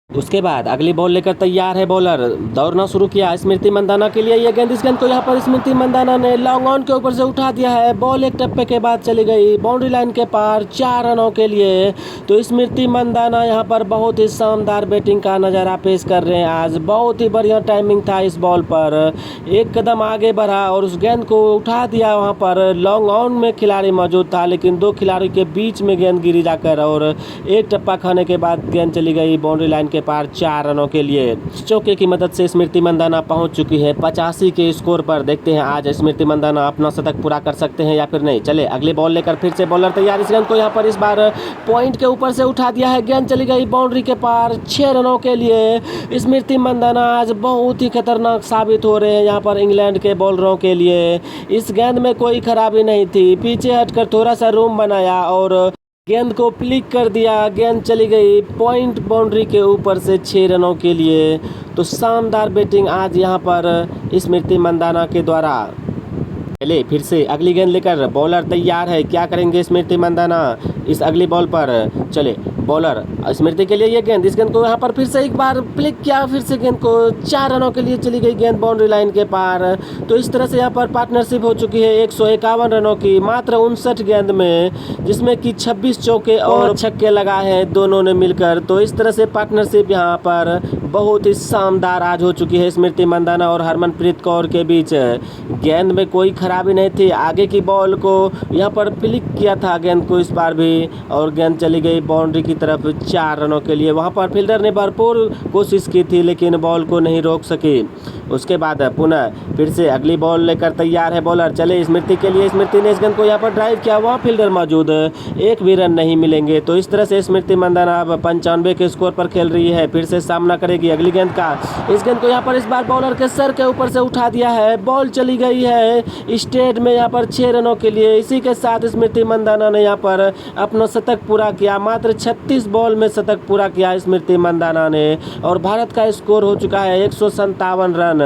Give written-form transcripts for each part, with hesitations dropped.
उसके बाद अगली बॉल लेकर तैयार है बॉलर। दौड़ना शुरू किया स्मृति मंदाना के लिए। ये गेंद, इस गेंद को यहाँ पर स्मृति मंदाना ने लॉन्ग ऑन के ऊपर से उठा दिया है। बॉल एक टप्पे के बाद चली गई बाउंड्री लाइन के पार 4 रनों के लिए। तो स्मृति मंदाना यहाँ पर बहुत ही शानदार बैटिंग का नज़ारा पेश कर रहे हैं। आज बहुत ही बढ़िया टाइमिंग था इस बॉल पर। एक कदम आगे बढ़ा और उस गेंद को उठा दिया। वहाँ पर लॉन्ग ऑन में खिलाड़ी मौजूद था, लेकिन 2 खिलाड़ी के बीच में गेंद गिरी जाकर और एक टप्पा खाने के बाद गेंद चली गई बाउंड्री लाइन के पार 4 रनों के लिए। चौके की मदद से स्मृति मंदाना पहुंच चुकी है 85 के स्कोर पर। देखते हैं आज स्मृति मंदाना अपना शतक पूरा कर सकते हैं या फिर नहीं। चले अगली बॉल लेकर फिर से बॉलर तैयार। इस गेंद को यहाँ पर इस बार पॉइंट के ऊपर से उठा दिया है। गेंद चली गई बाउंड्री के पार 6 रनों के लिए। स्मृति मंदाना आज बहुत ही खतरनाक साबित हो रहे हैं यहाँ पर इंग्लैंड के बॉलरों के लिए। इस गेंद में कोई खराबी नहीं थी, पीछे हटकर थोड़ा सा रूम बनाया और गेंद को फ्लिक कर दिया। गेंद चली गई पॉइंट बाउंड्री के ऊपर से 6 रनों के लिए। तो शानदार बैटिंग आज यहाँ पर स्मृति मंदाना के द्वारा। चले फिर से अगली गेंद लेकर बॉलर तैयार है। क्या करेंगे स्मृति मंदाना इस अगली बॉल पर। चले बॉलर स्मृति के लिए ये गेंद, इस गेंद को यहाँ पर फिर से एक बार फ्लिक किया। फिर से गेंद को 4 रनों के लिए चली गई गेंद बाउंड्री लाइन के पार। तो इस तरह से यहाँ पर पार्टनरशिप हो चुकी है 151 रनों की मात्र 59 गेंद में, जिसमें कि 26 चौके और छक्के लगाए हैं दोनों ने मिलकर। तो इस तरह से पार्टनरशिप यहाँ पर बहुत ही शानदार आज हो चुकी है स्मृति मंदाना और हरमनप्रीत कौर के बीच। गेंद में कोई खराबी नहीं थी। आगे की बॉल को यहाँ पर फ्लिक किया था गेंद को इस बार भी और गेंद चली गई बाउंड्री की तरफ 4 रनों के लिए। वहाँ पर फील्डर ने भरपूर कोशिश की थी लेकिन बॉल को नहीं रोक सकी। उसके बाद पुनः फिर से अगली बॉल लेकर तैयार है बॉलर। चले स्मृति के लिए। स्मृति ने इस गेंद को यहाँ पर ड्राइव किया, वहाँ फील्डर मौजूद, एक भी रन नहीं मिलेंगे। तो इस तरह से स्मृति मंदाना अब 95 के स्कोर पर खेल रही है। फिर से सामना करेगी अगली गेंद का। इस गेंद को यहाँ पर इस बार बॉलर के सर के ऊपर से उठा दिया है। बॉल चली गई है स्टेट में यहाँ पर 6 रनों के लिए। इसी के साथ स्मृति मंदाना ने यहाँ पर अपना शतक पूरा किया। मात्र 36 बॉल में शतक पूरा किया स्मृति मंदाना ने और भारत का स्कोर हो चुका है 157 रन।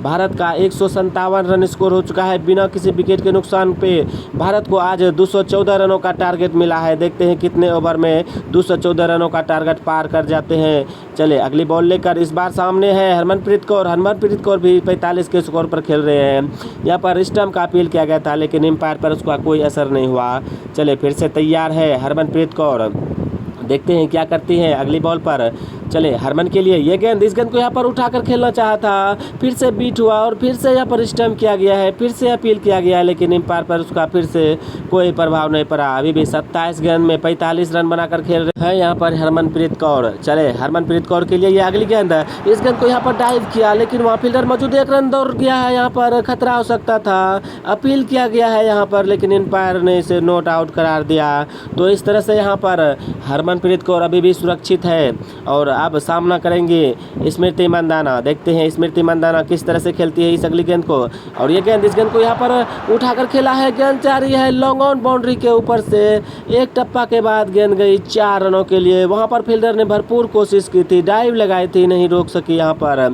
भारत का 157 रन स्कोर हो चुका है बिना किसी विकेट के नुकसान पे। भारत को आज 214 रनों का टारगेट मिला है। देखते हैं कितने ओवर में 214 रनों का टारगेट पार कर जाते हैं। चले अगली बॉल लेकर इस बार सामने है हरमनप्रीत कौर। हरमनप्रीत कौर भी 45 के स्कोर पर खेल रहे हैं। यहाँ पर स्टंप का अपील किया गया था लेकिन एम्पायर पर उसका कोई असर नहीं हुआ। चले फिर से तैयार है हरमनप्रीत कौर। देखते हैं क्या करती है अगली बॉल पर। चले हरमन के लिए ये गेंद, इस गेंद को यहाँ पर उठाकर खेलना चाहा था, फिर से बीट हुआ और फिर से यहाँ पर स्टंप किया गया है, फिर से अपील किया गया है लेकिन एम्पायर पर उसका फिर से कोई प्रभाव नहीं पड़ा। अभी भी 27 गेंद में 45 रन बनाकर खेल रहे हैं यहाँ पर हरमनप्रीत कौर। चले हरमनप्रीत कौर के लिए ये अगली गेंद है। इस गेंद को यहाँ पर डाइव किया लेकिन वहाँ फील्डर मौजूद, 1 रन दौड़ गया है, यहाँ पर खतरा हो सकता था। अपील किया गया है यहाँ पर लेकिन एम्पायर ने इसे नॉट आउट करार दिया। तो इस तरह से यहाँ पर हरमनप्रीत कौर अभी भी सुरक्षित है और अब सामना करेंगे स्मृति मंदाना। देखते हैं स्मृति मंदाना किस तरह से खेलती है इस अगली गेंद को। और ये गेंद, इस गेंद को यहाँ पर उठाकर खेला है। गेंद जा रही है लॉन्ग ऑन बाउंड्री के ऊपर से। एक टप्पा के बाद गेंद गई 4 रनों के लिए। वहाँ पर फील्डर ने भरपूर कोशिश की थी, डाइव लगाई थी, नहीं रोक सकी यहाँ पर।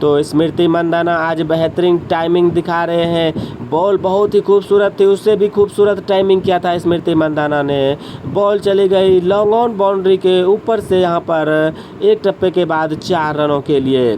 तो स्मृति मंदाना आज बेहतरीन टाइमिंग दिखा रहे हैं। बॉल बहुत ही खूबसूरत थी, उससे भी खूबसूरत टाइमिंग किया था स्मृति मंदाना ने। बॉल चली गई लॉन्ग ऑन बाउंड्री के ऊपर से यहाँ पर एक टप्पे के बाद 4 रनों के लिए।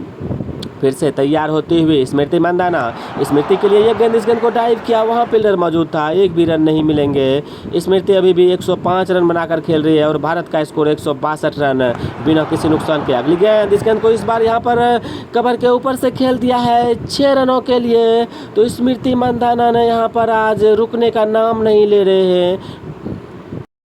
फिर से तैयार होती हुई स्मृति मंदाना। स्मृति के लिए ये गेंद, इस गेंद को डाइव किया, वहाँ फील्डर मौजूद था, एक भी रन नहीं मिलेंगे। स्मृति अभी भी 105 रन बनाकर खेल रही है और भारत का स्कोर 162 रन बिना किसी नुकसान के। अगली गेंद, इस गेंद को इस बार यहाँ पर कवर के ऊपर से खेल दिया है 6 रनों के लिए। तो स्मृति मंदाना ने यहाँ पर आज रुकने का नाम नहीं ले रहे हैं।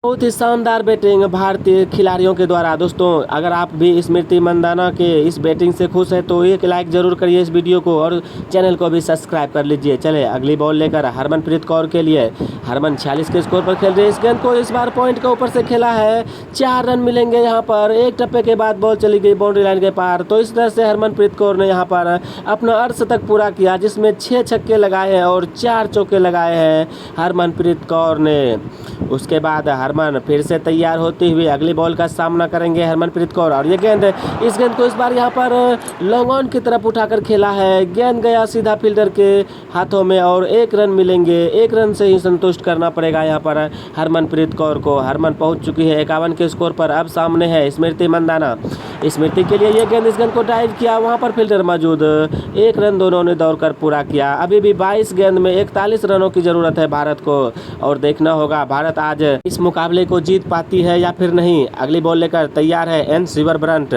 बहुत ही शानदार बैटिंग भारतीय खिलाड़ियों के द्वारा। दोस्तों अगर आप भी स्मृति मंदाना के इस बैटिंग से खुश हैं तो एक लाइक ज़रूर करिए इस वीडियो को और चैनल को भी सब्सक्राइब कर लीजिए। चले अगली बॉल लेकर हरमनप्रीत कौर के लिए। हरमन 46 के स्कोर पर खेल रहे हैं। इस गेंद को इस बार पॉइंट के ऊपर से खेला है, 4 रन मिलेंगे यहाँ पर। एक टप्पे के बाद बॉल चली गई बाउंड्री लाइन के पार। तो इस तरह से हरमनप्रीत कौर ने यहाँ पर अपना अर्धशतक पूरा किया, जिसमें 6 छक्के लगाए हैं और 4 चौके लगाए हैं हरमनप्रीत कौर ने। उसके बाद हरमन फिर से तैयार होती हुई अगली बॉल का सामना करेंगे हरमनप्रीत कौर। और ये गेंद, इस गेंद को इस बार यहाँ पर लॉन्ग ऑन की तरफ उठाकर खेला है। गेंद गया सीधा फील्डर के हाथों में और 1 रन मिलेंगे। 1 रन से ही संतुष्ट करना पड़ेगा यहाँ पर हरमनप्रीत कौर को। हरमन पहुँच चुकी है 51 के स्कोर पर। अब सामने है स्मृति मंदाना। स्मृति के लिए ये गेंद, इस गेंद को ड्राइव किया, वहाँ पर फील्डर मौजूद। 1 रन दोनों ने दौड़कर पूरा किया। अभी भी 22 गेंद में 41 रनों की जरूरत है भारत को। और देखना होगा भारत आज इस मुकाबले को जीत पाती है या फिर नहीं। अगली बॉल लेकर तैयार है एन सिवरब्रंट।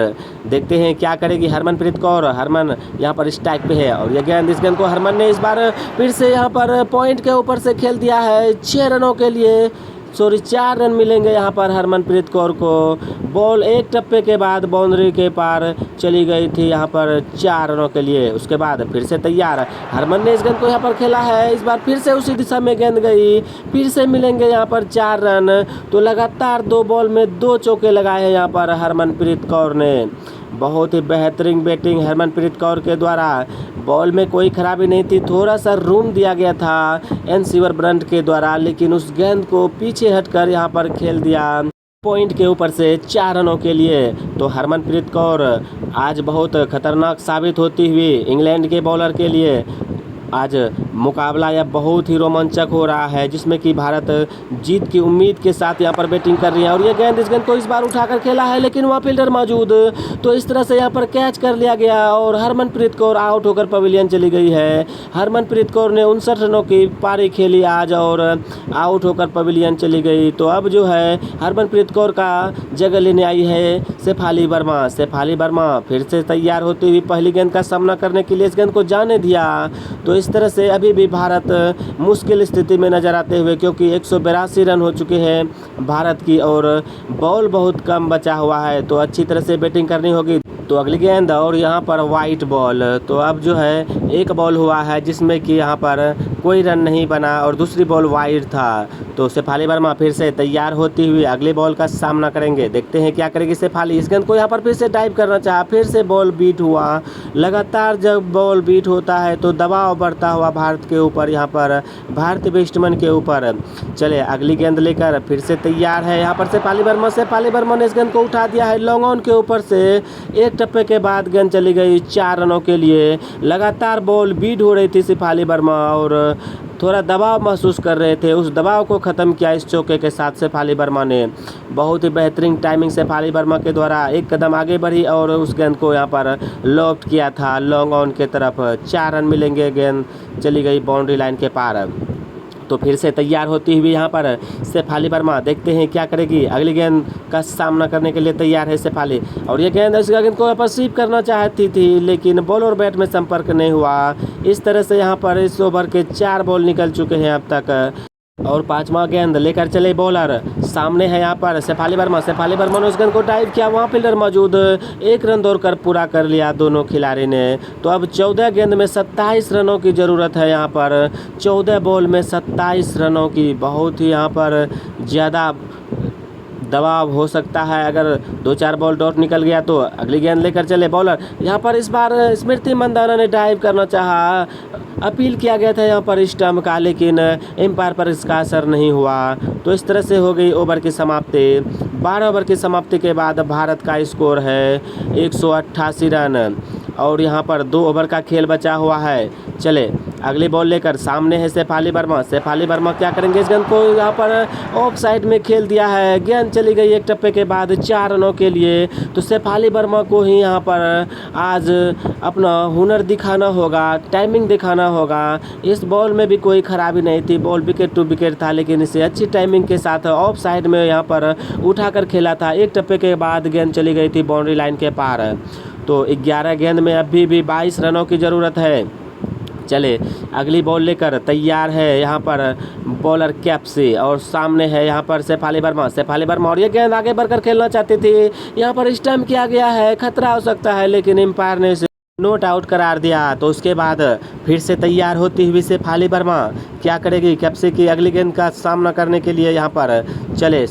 देखते हैं क्या करेगी हरमनप्रीत कौर। हरमन यहाँ पर स्ट्राइक पे है और ये गेंद, इस गेंद को हरमन ने इस बार फिर से यहाँ पर पॉइंट के ऊपर से खेल दिया है। 6 रनों के लिए 4 रन मिलेंगे यहाँ पर हरमनप्रीत कौर को। बॉल एक टप्पे के बाद बाउंड्री के पार चली गई थी यहाँ पर 4 रनों के लिए। उसके बाद फिर से तैयार हरमन ने इस गेंद को यहाँ पर खेला है। इस बार फिर से उसी दिशा में गेंद गई, फिर से मिलेंगे यहाँ पर 4 रन। तो लगातार 2 बॉल में 2 चौके लगाए हैं यहाँ पर हरमनप्रीत कौर ने। बहुत ही बेहतरीन बैटिंग हरमनप्रीत कौर के द्वारा। बॉल में कोई खराबी नहीं थी, थोड़ा सा रूम दिया गया था एन सिवरब्रंट के द्वारा, लेकिन उस गेंद को पीछे हटकर यहाँ पर खेल दिया पॉइंट के ऊपर से 4 रनों के लिए। तो हरमनप्रीत कौर आज बहुत खतरनाक साबित होती हुई इंग्लैंड के बॉलर के लिए। आज मुकाबला यह बहुत ही रोमांचक हो रहा है, जिसमें कि भारत जीत की उम्मीद के साथ यहाँ पर बैटिंग कर रही है। और ये गेंद, इस गेंद को इस बार उठाकर खेला है, लेकिन वहाँ फील्डर मौजूद, तो इस तरह से यहाँ पर कैच कर लिया गया और हरमनप्रीत कौर आउट होकर पवेलियन चली गई है। हरमनप्रीत कौर ने 59 रनों की पारी खेली आज और आउट होकर पवेलियन चली गई। तो अब जो है हरमनप्रीत कौर का जगह लेने आई है शेफाली वर्मा। शेफाली वर्मा फिर से तैयार होती हुई पहली गेंद का सामना करने के लिए इस गेंद को जाने दिया। तो इस तरह से अभी भी भारत मुश्किल स्थिति में नजर आते हुए, क्योंकि 182 रन हो चुके हैं भारत की और बॉल बहुत कम बचा हुआ है। तो अच्छी तरह से बैटिंग करनी होगी। तो अगली गेंद और यहाँ पर वाइट बॉल। तो अब जो है एक बॉल हुआ है जिसमें कि यहाँ पर कोई रन नहीं बना और दूसरी बॉल वाइड था। तो शेफाली वर्मा फिर से तैयार होती हुई अगली बॉल का सामना करेंगे। देखते हैं क्या करेगी शेफाली। इस गेंद को यहाँ पर फिर से डाइव करना चाहा, फिर से बॉल बीट हुआ। लगातार जब बॉल बीट होता है तो दबाव बढ़ता हुआ भारत के ऊपर, यहाँ पर भारतीय बैट्समैन के ऊपर। चले अगली गेंद लेकर फिर से तैयार है यहाँ पर शेफाली वर्मा। शेफाली वर्मा ने इस गेंद को उठा दिया है लॉन्ग ऑन के ऊपर से। एक टप्पे के बाद गेंद चली गई 4 रनों के लिए। लगातार बॉल बीट हो रही थी शेफाली वर्मा और थोड़ा दबाव महसूस कर रहे थे। उस दबाव को ख़त्म किया इस चौके के साथ शेफाली वर्मा ने। बहुत ही बेहतरीन टाइमिंग शेफाली वर्मा के द्वारा एक कदम आगे बढ़ी और उस गेंद को यहाँ पर लॉफ्ट किया था लॉन्ग ऑन के तरफ। 4 रन मिलेंगे। गेंद चली गई बाउंड्री लाइन के पार। तो फिर से तैयार होती हुई यहाँ पर शेफाली वर्मा। देखते हैं क्या करेगी। अगली गेंद का सामना करने के लिए तैयार है शेफाली। और ये गेंद, इस गेंद को यहाँ पर स्वीप करना चाहती थी, लेकिन बॉल और बैट में संपर्क नहीं हुआ। इस तरह से यहाँ पर इस ओवर के 4 बॉल निकल चुके हैं अब तक। और 5वां गेंद लेकर चले बॉलर। सामने है यहाँ पर शेफाली वर्मा। शेफाली वर्मा ने उस गेंद को डाइव किया, वहाँ फील्डर मौजूद। 1 रन दौड़कर पूरा कर लिया दोनों खिलाड़ी ने। तो अब 14 गेंद में 27 रनों की ज़रूरत है यहाँ पर। 14 बॉल में 27 रनों की, बहुत ही यहाँ पर ज़्यादा दबाव हो सकता है। अगर 2-4 बॉल डॉट निकल गया तो अगली गेंद लेकर चले बॉलर। यहाँ पर इस बार स्मृति मंदाना ने डाइव करना चाहा, अपील किया गया था यहाँ पर स्टंप का, लेकिन एम्पायर पर इसका असर नहीं हुआ। तो इस तरह से हो गई ओवर की समाप्ति। 12 ओवर की समाप्ति के बाद भारत का स्कोर है 188 रन और यहाँ पर 2 ओवर का खेल बचा हुआ है। चले अगली बॉल लेकर सामने है शेफाली वर्मा। शेफाली वर्मा क्या करेंगे, इस गेंद को यहाँ पर ऑफ साइड में खेल दिया है। गेंद चली गई एक टप्पे के बाद 4 रनों के लिए। तो शेफाली वर्मा को ही यहाँ पर आज अपना हुनर दिखाना होगा, टाइमिंग दिखाना होगा। इस बॉल में भी कोई खराबी नहीं थी, बॉल विकेट टू विकेट था, लेकिन इसे अच्छी टाइमिंग के साथ ऑफ साइड में यहाँ पर उठाकर खेला था। एक टप्पे के बाद गेंद चली गई थी बाउंड्री लाइन के पार। तो 11 गेंद में अभी भी 22 रनों की ज़रूरत है। चले अगली बॉल लेकर तैयार है यहाँ पर बॉलर कैप्सी और सामने है यहाँ पर शेफाली वर्मा। शेफाली वर्मा और ये गेंद आगे बढ़कर खेलना चाहती थी, यहाँ पर स्टंप किया गया है, खतरा हो सकता है, लेकिन एम्पायर ने इसे नोट आउट करार दिया। तो उसके बाद फिर से तैयार होती हुई शेफाली वर्मा क्या करेगी, कैप्सी की अगली गेंद का सामना करने के लिए यहाँ पर। चले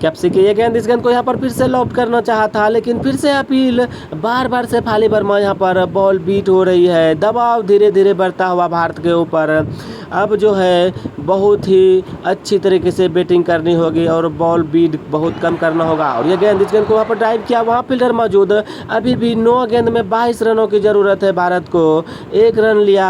कैप्सी की ये गेंद, इस गेंद को यहाँ पर फिर से लॉफ्ट करना चाहा था, लेकिन फिर से अपील। बार बार शेफाली वर्मा यहाँ पर बॉल बीट हो रही है। दबाव धीरे धीरे बढ़ता हुआ भारत के ऊपर। अब जो है बहुत ही अच्छी तरीके से बैटिंग करनी होगी और बॉल बीट बहुत कम करना होगा। और ये गेंद, इस गेंद को वहाँ पर ड्राइव किया, वहाँ फील्डर मौजूद। अभी भी 9 गेंद में 22 रनों की ज़रूरत है भारत को। 1 रन लिया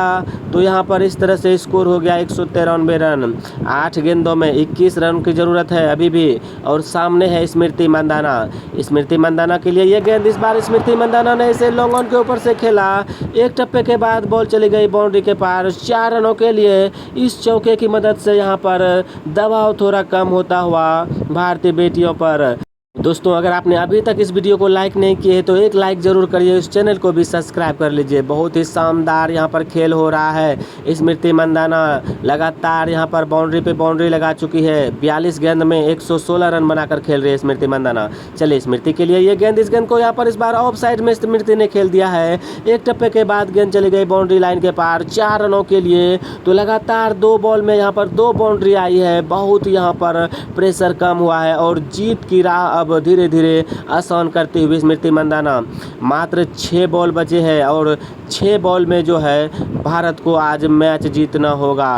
तो यहाँ पर इस तरह से स्कोर हो गया 193 रन। 8 गेंदों में 21 रन की ज़रूरत है अभी भी। और सामने है स्मृति मंदाना। स्मृति मंदाना के लिए ये गेंद, इस बार स्मृति मंदाना ने इसे लॉन्ग ऑन के ऊपर से खेला। एक टप्पे के बाद बॉल चली गई बाउंड्री के पार। 4 रनों के लिए इस चौके की मदद से यहाँ पर दबाव थोड़ा कम होता हुआ भारतीय बेटियों पर। दोस्तों, अगर आपने अभी तक इस वीडियो को लाइक नहीं किए है तो एक लाइक ज़रूर करिए, इस चैनल को भी सब्सक्राइब कर लीजिए। बहुत ही शानदार यहाँ पर खेल हो रहा है। स्मृति मंदाना लगातार यहाँ पर बाउंड्री पे बाउंड्री लगा चुकी है। 42 गेंद में 116 रन बनाकर खेल रही है स्मृति मंदाना। चलिए, स्मृति के लिए ये गेंद, इस गेंद को यहाँ पर इस बार ऑफ साइड में स्मृति ने खेल दिया है। एक टप्पे के बाद गेंद चली गई बाउंड्री लाइन के पार 4 रनों के लिए। तो लगातार 2 बॉल में यहाँ पर 2 बाउंड्री आई है। बहुत यहाँ पर प्रेशर कम हुआ है और जीत की राह अब धीरे धीरे आसान करती हुई स्मृति मंदाना। मात्र 6 बॉल बचे हैं और 6 बॉल में जो है भारत को आज मैच जीतना होगा।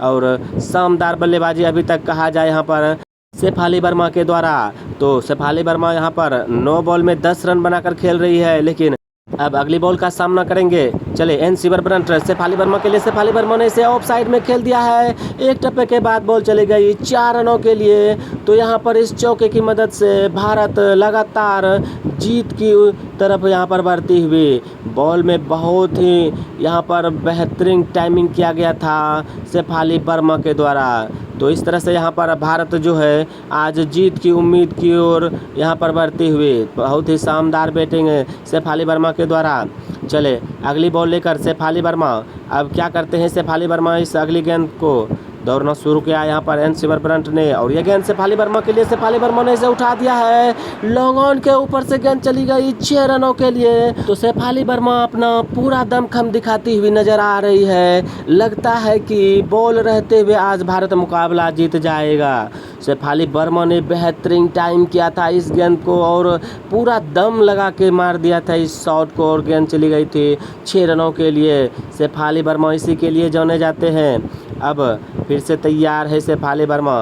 और शानदार बल्लेबाजी अभी तक कहा जाए यहाँ पर शेफाली वर्मा के द्वारा, तो शेफाली वर्मा यहाँ पर 9 बॉल में 10 रन बनाकर खेल रही है। लेकिन अब अगली बॉल का सामना करेंगे। चले, एन सिवरब्रंट शेफाली वर्मा के लिए, शेफाली वर्मा ने इसे ऑफ साइड में खेल दिया है। एक टप्पे के बाद बॉल चली गई 4 रनों के लिए। तो यहाँ पर इस चौके की मदद से भारत लगातार जीत की तरफ यहाँ पर बढ़ती हुई। बॉल में बहुत ही यहाँ पर बेहतरीन टाइमिंग किया गया था शेफाली वर्मा के द्वारा। तो इस तरह से यहाँ पर भारत जो है आज जीत की उम्मीद की ओर यहाँ पर बढ़ती हुई। बहुत ही शानदार बैटिंग शेफाली वर्मा के द्वारा। चले, अगली बॉल लेकर शेफाली वर्मा अब क्या करते हैं। शेफाली वर्मा इस अगली गेंद को दौड़ना शुरू किया यहाँ पर एन सिवरब्रंट ने। और यह गेंद शेफाली वर्मा के लिए, शेफाली वर्मा ने इसे उठा दिया है। लॉन्ग ऑन के ऊपर से गेंद चली गई 6 रनों के लिए। तो शेफाली वर्मा अपना पूरा दमखम दिखाती हुई नजर आ रही है। लगता है कि बॉल रहते हुए आज भारत मुकाबला जीत जाएगा। शेफाली वर्मा ने बेहतरीन टाइम किया था इस गेंद को और पूरा दम लगा के मार दिया था इस शॉट को और गेंद चली गई थी 6 रनों के लिए। शेफाली वर्मा इसी के लिए जाने जाते हैं। अब फिर से तैयार है शेफाली वर्मा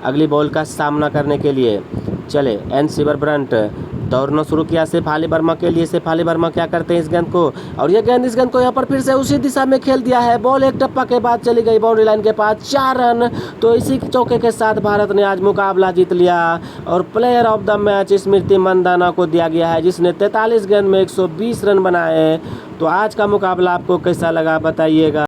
अगली बॉल का सामना करने के लिए। चले, एन सिवरब्रंट दौड़ना शुरू किया शेफाली वर्मा के लिए। शेफाली वर्मा क्या करते हैं इस गेंद को, और ये गेंद, इस गेंद को यहाँ पर फिर से उसी दिशा में खेल दिया है। बॉल एक टप्पा के बाद चली गई बाउंड्री लाइन के पास 4 रन। तो इसी चौके के साथ भारत ने आज मुकाबला जीत लिया और प्लेयर ऑफ द मैच स्मृति मंदाना को दिया गया है, जिसने 43 गेंद में 120 रन बनाए। तो आज का मुकाबला आपको कैसा लगा बताइएगा।